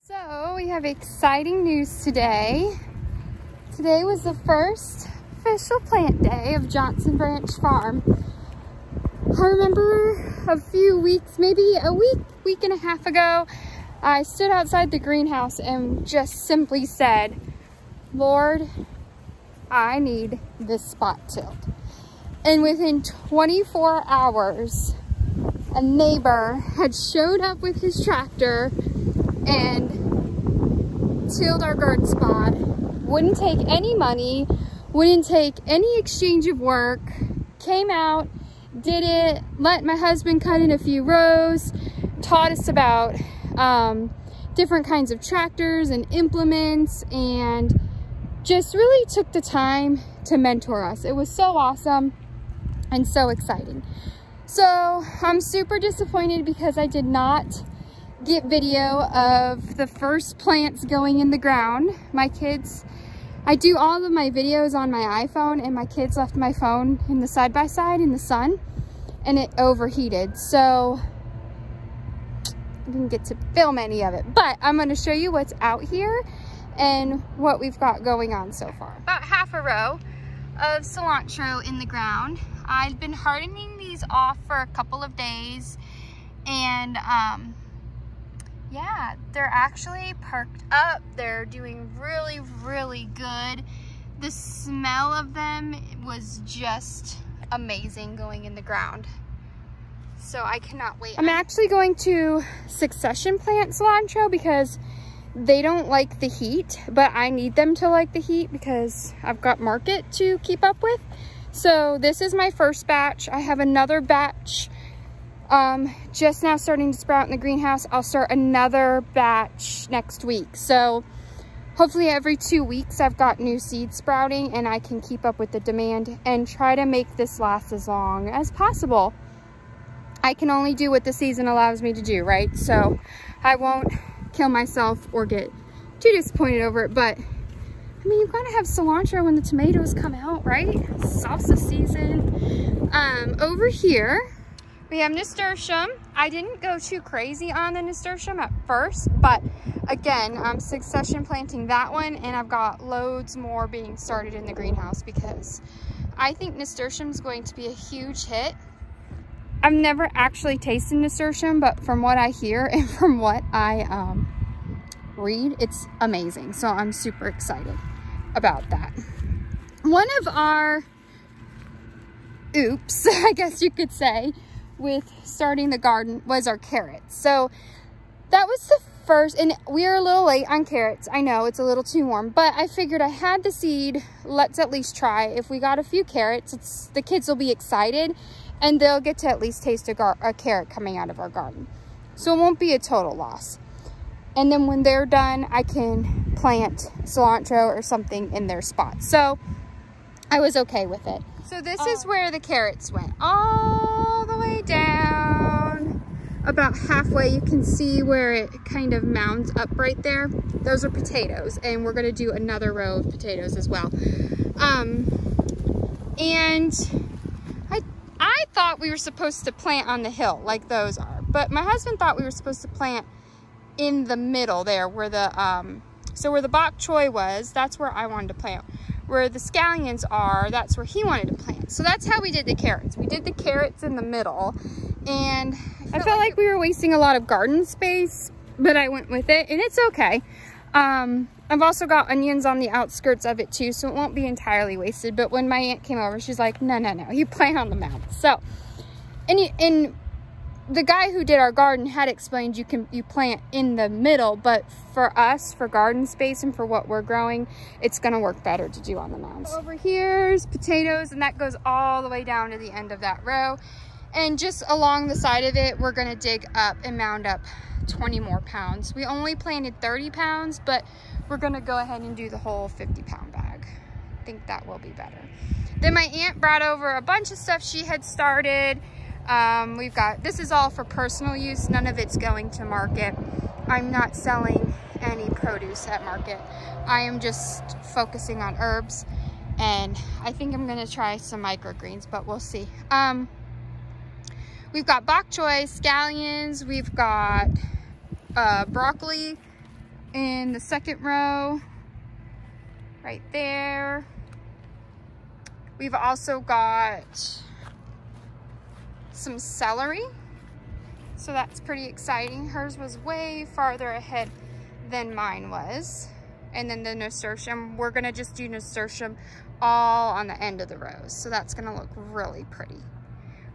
So we have exciting news today. Today was the first official plant day of Johnson Branch Farm. I remember a few weeks, maybe a week and a half ago, I stood outside the greenhouse and just simply said, Lord, I need this spot tilled. And within 24 hours, a neighbor had showed up with his tractor and tilled our garden spot. Wouldn't take any money, wouldn't take any exchange of work, came out, did it, let my husband cut in a few rows, taught us about different kinds of tractors and implements, and just really took the time to mentor us. It was so awesome and so exciting. So I'm super disappointed because I did not get video of the first plants going in the ground. My kids, I do all of my videos on my iPhone, and my kids left my phone in the side-by-side in the sun and it overheated. So I didn't get to film any of it, but I'm going to show you what's out here and what we've got going on so far. About half a row of cilantro in the ground. I've been hardening these off for a couple of days, and yeah, they're actually perked up. They're doing really, really good. The smell of them was just amazing going in the ground. So I cannot wait. I'm actually going to succession plant cilantro because they don't like the heat, but I need them to like the heat because I've got market to keep up with. So this is my first batch. I have another batch just now starting to sprout in the greenhouse. I'll start another batch next week. So hopefully every 2 weeks I've got new seeds sprouting and I can keep up with the demand and try to make this last as long as possible. I can only do what the season allows me to do, right? So I won't kill myself or get too disappointed over it, but I mean, you've got to have cilantro when the tomatoes come out, right? Salsa season. Over here, we have nasturtium. I didn't go too crazy on the nasturtium at first, but again, I'm succession planting that one, and I've got loads more being started in the greenhouse because I think nasturtium is going to be a huge hit. I've never actually tasted nasturtium, but from what I hear and from what I read, it's amazing. So I'm super excited about that. One of our oops, I guess you could say, with starting the garden was our carrots. So that was the first, and we are a little late on carrots. I know it's a little too warm, but I figured I had the seed. Let's at least try. If we got a few carrots, the kids will be excited and they'll get to at least taste a carrot coming out of our garden. So it won't be a total loss. And then when they're done, I can plant cilantro or something in their spot. So I was okay with it. So this is where the carrots went, all the way down. About halfway, you can see where it kind of mounds up right there. Those are potatoes, and we're gonna do another row of potatoes as well. And I thought we were supposed to plant on the hill like those are, but my husband thought we were supposed to plant in the middle there where the so where the bok choy was, that's where I wanted to plant. Where the scallions are, that's where he wanted to plant. So that's how we did the carrots. We did the carrots in the middle, and I felt like we were wasting a lot of garden space, but I went with it, and it's okay. I've also got onions on the outskirts of it too, so it won't be entirely wasted. But when my aunt came over, she's like, no, you plant on the mound. So, and the guy who did our garden had explained you plant in the middle, but for us, for garden space and for what we're growing, it's gonna work better to do on the mounds. Over here's potatoes, and that goes all the way down to the end of that row. And just along the side of it, we're gonna dig up and mound up 20 more pounds. We only planted 30 pounds, but we're gonna go ahead and do the whole 50-pound bag. I think that will be better. Then my aunt brought over a bunch of stuff she had started. We've got, this is all for personal use. None of it's going to market. I'm not selling any produce at market. I am just focusing on herbs, and I think I'm gonna try some microgreens, but we'll see. We've got bok choy, scallions, we've got broccoli, in the second row, right there. We've also got some celery, so that's pretty exciting. Hers was way farther ahead than mine was. And then the nasturtium, we're gonna just do nasturtium all on the end of the rows. So that's gonna look really pretty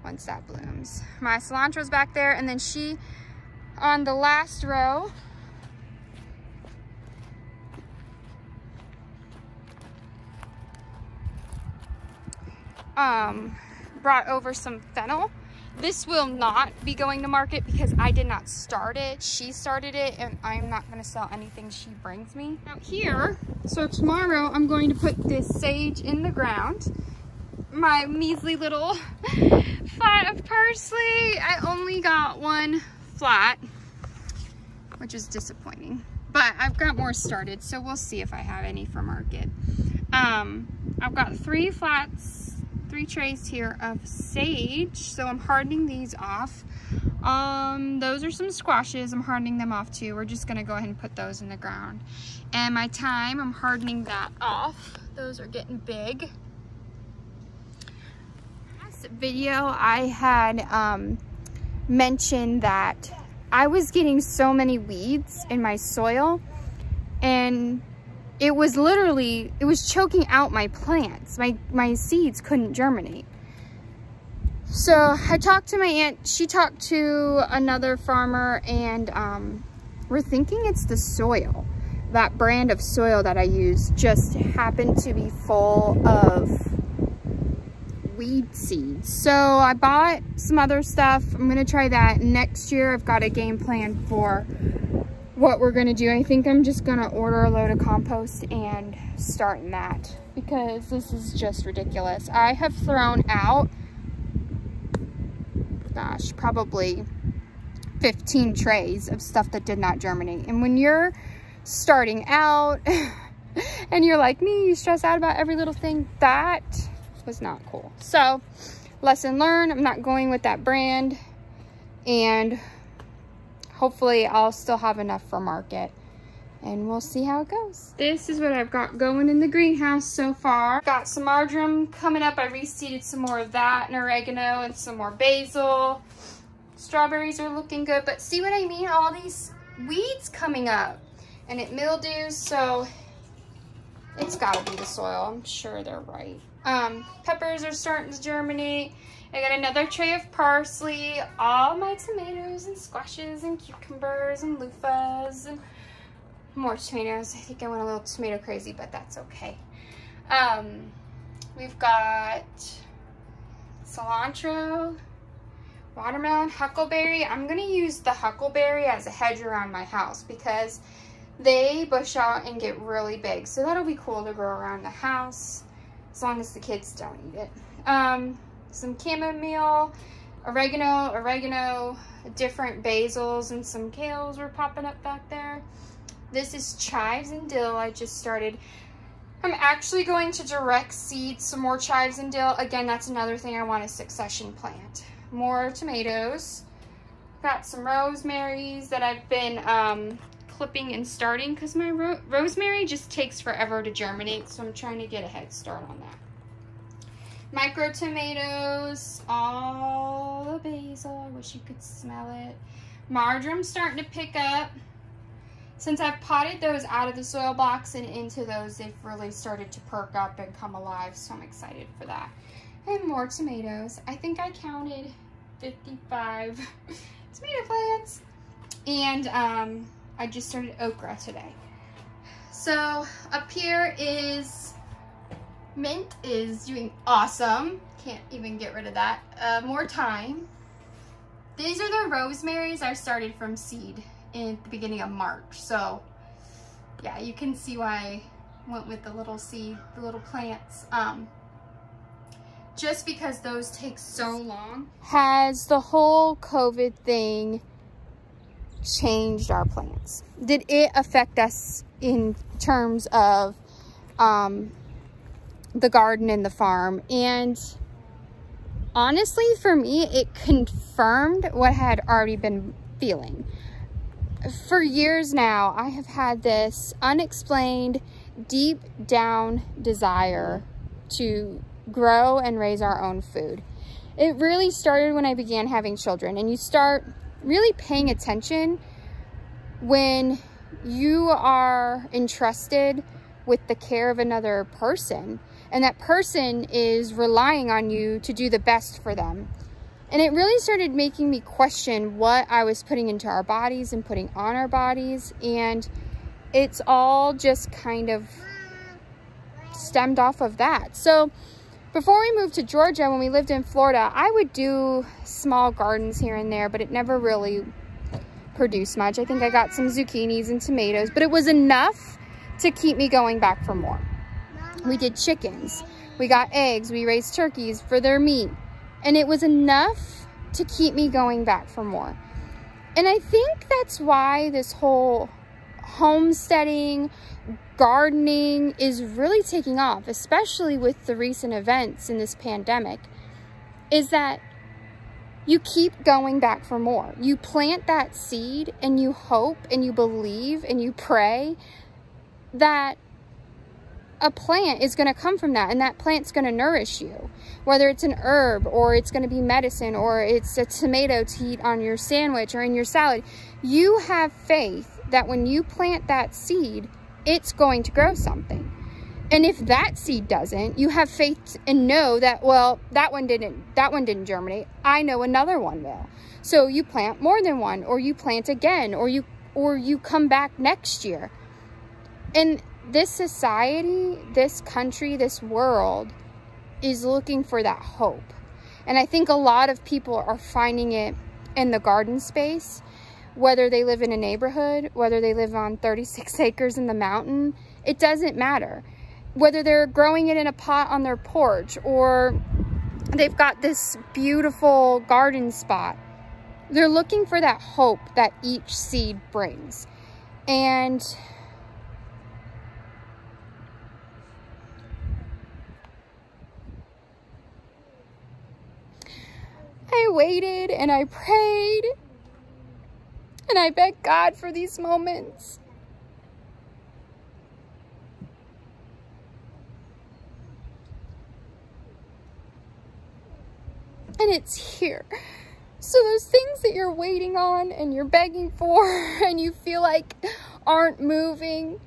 once that blooms. My cilantro's back there, and then she, on the last row, brought over some fennel. This will not be going to market because I did not start it. She started it, and I'm not going to sell anything she brings me. Out here, so tomorrow I'm going to put this sage in the ground. My measly little flat of parsley. I only got one flat, which is disappointing. But I've got more started, so we'll see if I have any for market. I've got 3 flats, 3 trays here of sage, so I'm hardening these off. Those are some squashes. I'm hardening them off too. We're just gonna go ahead and put those in the ground. And my thyme, I'm hardening that off. Those are getting big. Last video I had mentioned that I was getting so many weeds in my soil, and it was literally, it was choking out my plants. My seeds couldn't germinate. So I talked to my aunt, she talked to another farmer, and we're thinking it's the soil. That brand of soil that I use just happened to be full of weed seeds. So I bought some other stuff. I'm gonna try that. Next year I've got a game plan for what we're gonna do. I think I'm just gonna order a load of compost and start in that, because this is just ridiculous. I have thrown out, gosh, probably 15 trays of stuff that did not germinate. And when you're starting out and you're like me, you stress out about every little thing, that was not cool. So lesson learned, I'm not going with that brand, and hopefully I'll still have enough for market, and we'll see how it goes. This is what I've got going in the greenhouse so far. Got some marjoram coming up. I reseeded some more of that, and oregano, and some more basil. Strawberries are looking good, but see what I mean? All these weeds coming up, and it mildews, so it's gotta be the soil. I'm sure they're right. Peppers are starting to germinate. I got another tray of parsley, all my tomatoes and squashes and cucumbers and loofahs, and more tomatoes. I think I went a little tomato crazy, but that's okay. We've got cilantro, watermelon, huckleberry. I'm gonna use the huckleberry as a hedge around my house because they bush out and get really big. So that'll be cool to grow around the house, as long as the kids don't eat it. Some chamomile, oregano, different basils, and some kales were popping up back there. This is chives and dill I just started. I'm actually going to direct seed some more chives and dill. Again, that's another thing I want to succession plant. More tomatoes. Got some rosemaries that I've been clipping and starting, because my rosemary just takes forever to germinate, so I'm trying to get a head start on that. Micro tomatoes, all the basil, I wish you could smell it. Marjoram's starting to pick up. Since I've potted those out of the soil box and into those, they've really started to perk up and come alive, so I'm excited for that. And more tomatoes. I think I counted 55 tomato plants. And I just started okra today. So up here is mint, is doing awesome. Can't even get rid of that. More thyme. These are the rosemaries I started from seed in the beginning of March. So yeah, you can see why I went with the little seed, the little plants. Just because those take so long. Has the whole COVID thing changed our plans? Did it affect us in terms of the garden and the farm? And honestly, for me, it confirmed what I had already been feeling. for years now, I have had this unexplained, deep down desire to grow and raise our own food. It really started when I began having children, and you start really paying attention when you are entrusted with the care of another person, and that person is relying on you to do the best for them. And it really started making me question what I was putting into our bodies and putting on our bodies. And it's all just kind of stemmed off of that. So before we moved to Georgia, when we lived in Florida, I would do small gardens here and there, but it never really produced much. I think I got some zucchinis and tomatoes, but it was enough to keep me going back for more. We did chickens, we got eggs, we raised turkeys for their meat. And it was enough to keep me going back for more. And I think that's why this whole homesteading, gardening is really taking off, especially with the recent events in this pandemic, is that you keep going back for more. You plant that seed and you hope and you believe and you pray that a plant is going to come from that, and that plant's going to nourish you, whether it's an herb or it's going to be medicine or it's a tomato to eat on your sandwich or in your salad. You have faith that when you plant that seed, it's going to grow something. And if that seed doesn't, you have faith and know that, well, that one didn't germinate. I know another one will. So you plant more than one, or you plant again, or you come back next year. And this society, this country, this world is looking for that hope. And I think a lot of people are finding it in the garden space, whether they live in a neighborhood, whether they live on 36 acres in the mountain, it doesn't matter. Whether they're growing it in a pot on their porch or they've got this beautiful garden spot, they're looking for that hope that each seed brings. And I waited and I prayed and I begged God for these moments. And it's here. So those things that you're waiting on and you're begging for and you feel like aren't moving,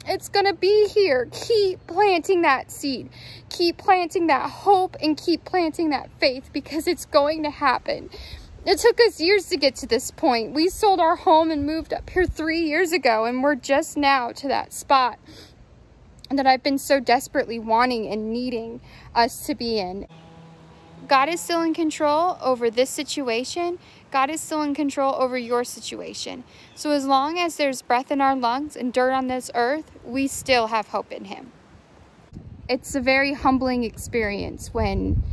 it's gonna be here. Keep planting that seed. Keep planting that hope and keep planting that faith, because it's going to happen. It took us years to get to this point. We sold our home and moved up here 3 years ago, and we're just now to that spot that I've been so desperately wanting and needing us to be in. God is still in control over this situation. God is still in control over your situation. So as long as there's breath in our lungs and dirt on this earth, we still have hope in Him. It's a very humbling experience when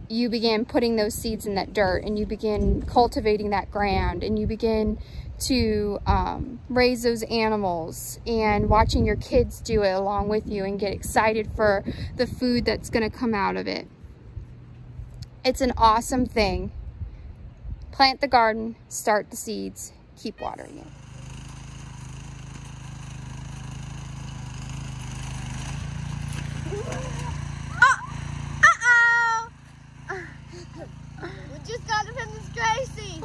you begin putting those seeds in that dirt and you begin cultivating that ground and you begin to raise those animals and watching your kids do it along with you and get excited for the food that's going to come out of it. It's an awesome thing. Plant the garden, start the seeds, keep watering it. We just got him from this Gracie.